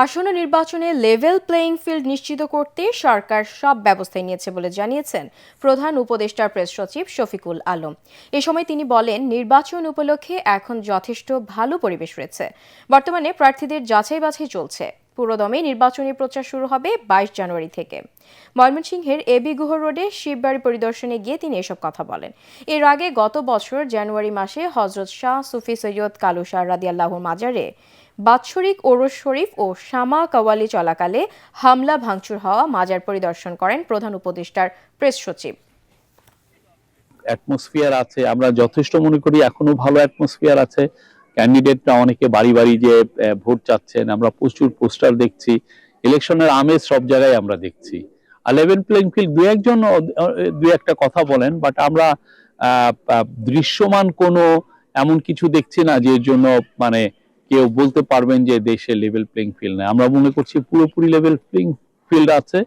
আসন্ন নির্বাচনে level playing field নিশ্চিত করতে সরকার সব ব্যবস্থাই নিয়েছে বলে জানিয়েছেন প্রধান উপদেষ্টার প্রেস সচিব শফিকুল আলম। এ সময় তিনি বলেন, নির্বাচন উপলক্ষে এখন যথেষ্ট ভালো পরিবেশ রয়েছে। বর্তমানে প্রার্থীদের যাচাই বাছাই চলছে। পুরোদমে নির্বাচনী প্রচার শুরু হবে 22 জানুয়ারি থেকে। ময়মনসিংহের এবি গুহ রোডে শিববাড়ি পরিদর্শনে গিয়ে তিনি এসব কথা বলেন। এর আগে গত বছর জানুয়ারি মাসে হযরত শাহ সুফি সৈয়দ কালু শাহ রাদিয়াল্লাহুর মাজারে বাৎসরিক ওরস শরীফ ও শামা কাওয়ালি চলাকালে হামলা ভাঙচুর হওয়া মাজার পরিদর্শন করেন প্রধান উপদেষ্টার প্রেস সচিব। অ্যাটমসফিয়ার আছে, আমরা যথেষ্ট মনে করি এখনো ভালো অ্যাটমসফিয়ার আছে। ক্যান্ডিডেটরা অনেকে বাড়ি বাড়ি যে ভোট চাচ্ছেন, আমরা প্রচুর পোস্টার দেখছি, ইলেকশনের আমেজ সব জায়গায় আমরা দেখছি। আর লেভেল প্লেইং ফিল্ড দু একটা কথা বলেন, বাট আমরা দৃশ্যমান কোনো এমন কিছু দেখছি না যে জন্য মানে কেউ বলতে পারবেন যে দেশে লেভেল প্লেইং ফিল্ড নেই। আমরা মনে করছি পুরোপুরি লেভেল প্লেইং ফিল্ড আছে।